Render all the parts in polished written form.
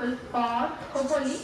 will spot hopefully.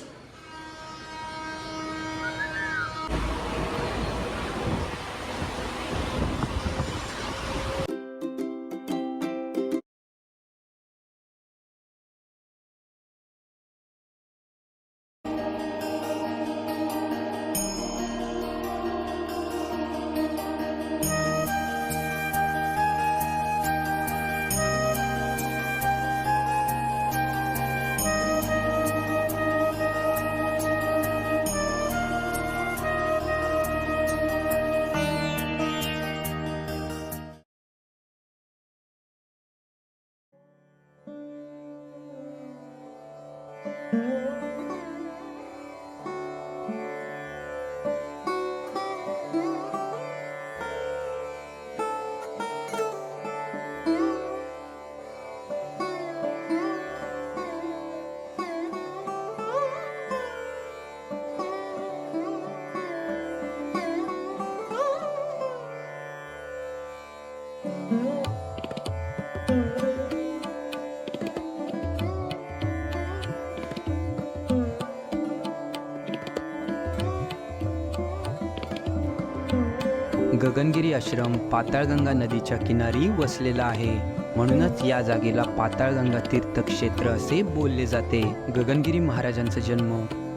Gagangiri आश्रम पाताळगंगा नदीच्या किनारी वसलेला आहे, म्हणूनच या जागेला पाताळगंगा तीर्थक्षेत्र असे बोलले जाते. गगनगिरी महाराजांचा जन्म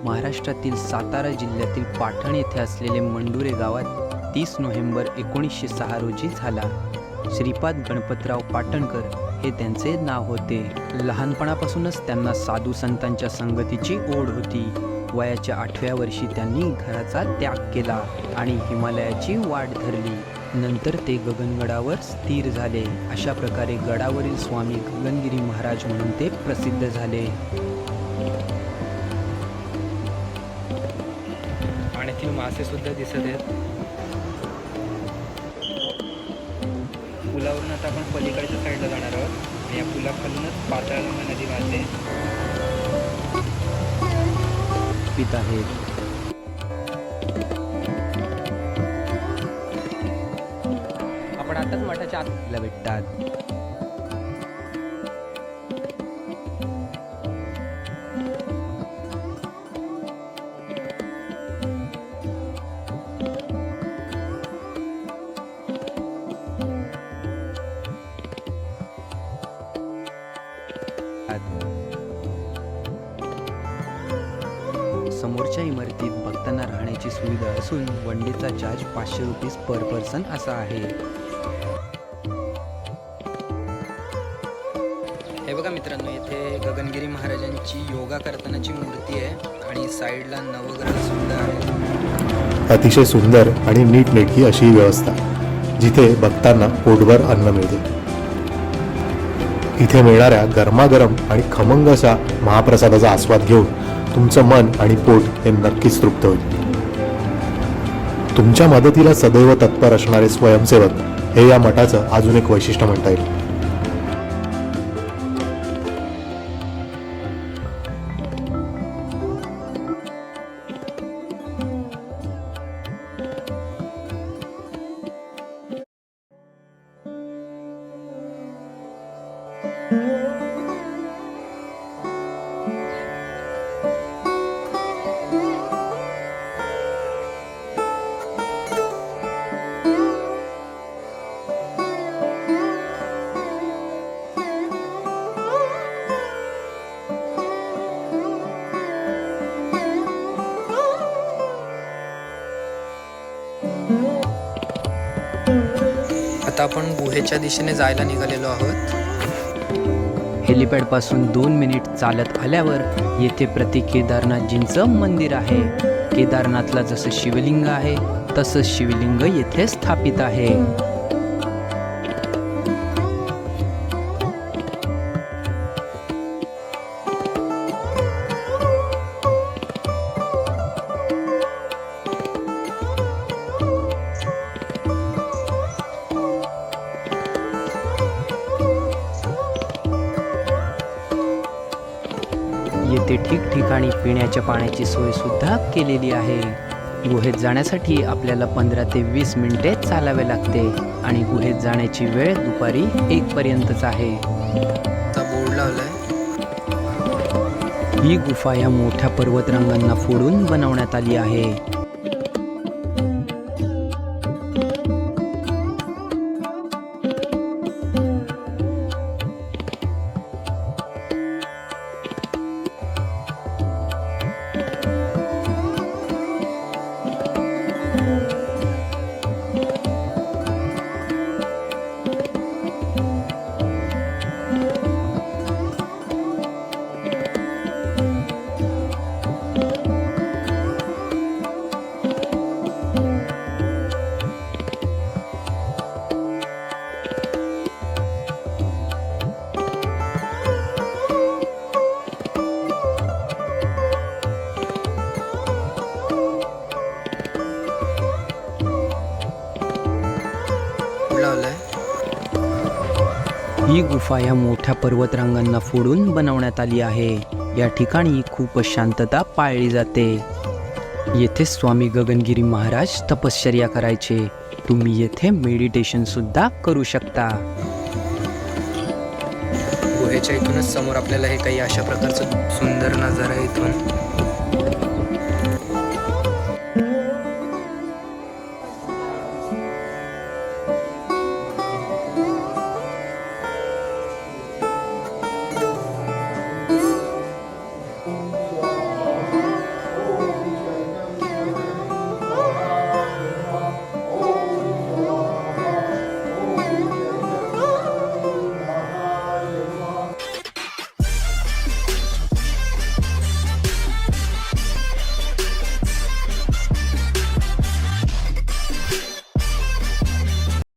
महाराष्ट्रातील सातारा जिल्ह्यातील पाटण येथे असलेले मंडुरे गावात 30 नोव्हेंबर 1906 रोजी झाला. श्रीपाद गणपतराव पाटणकर हे त्यांचे नाव होते. लहानपणापासूनच त्यांना साधू संतांच्या संगतीची ओढ होती. वयाच्या 8व्या वर्षी त्यांनी घराचा त्याग केला आणि हिमालयाची वाट धरली. नंतर ते गगनगडावर स्थिर झाले. अशा प्रकारे गडावरील स्वामी गगनगिरी महाराज म्हणून ते प्रसिद्ध झाले. पाण्यातील मासे सुद्धा दिसत आहेत. पुलावरून आता आपण पलीकडच्या साईडला जाणार आहोत. या पुलाखालूनच पाताळगंगा नदी वाहते. पित आहेत. आपण आताच मठाच्या आतला भेटतात. समोरच्या इमारतीत भक्तांना राहण्याची सुविधा असून वनडेचा चार्ज 500 रुपीज पर पर्सन असा आहे. हे बघा मित्रांनो, येथे गगनगिरी महाराजांची योगा करतानाची मूर्ती आहे आणि साईडला नवग्रह सुद्धा आहे. अतिशय सुंदर आणि नीटनेटकी अशी व्यवस्था, जिथे भक्तांना पोटभर अन्न मिळते. इथे मिळणाऱ्या गरमागरम आणि खमंग अशा महाप्रसादाचा आस्वाद घेऊन तुमचं मन आणि पोट हे नक्कीच तृप्त होईल. तुमच्या मदतीला सदैव तत्पर असणारे स्वयंसेवक हे या मठाचं अजून एक वैशिष्ट्य म्हणता येईल. आता आपण गुहेच्या दिशेने जायला निघालेलो आहोत. हेलिपॅडपासून 2 मिनिट चालत आल्यावर येथे प्रति केदारनाथजींचं मंदिर आहे. केदारनाथला जसं शिवलिंग आहे तसंच शिवलिंग येथे स्थापित आहे. येथे ठिकठिकाणी पिण्याच्या पाण्याची सोय सुद्धा केलेली आहे. गुहेत जाण्यासाठी आपल्याला 15 ते 20 मिनिटे चालावे लागते आणि गुहेत जाण्याची वेळ दुपारी 1 पर्यंतच आहे. बोर्ड लावलाय. ही गुफा या मोठ्या पर्वतरांगांना फोडून बनवण्यात आली आहे. ही गुफा या मोठ्या पर्वतरांगांना फोडून बनवण्यात आली आहे. या ठिकाणी खूप शांतता पाळली जाते. येथे स्वामी गगनगिरी महाराज तपश्चर्या करायचे. तुम्ही येथे मेडिटेशन सुद्धा करू शकता. गुहेच्या इथूनच समोर आपल्याला हे काही अशा प्रकारचं सुंदर नजारा इथून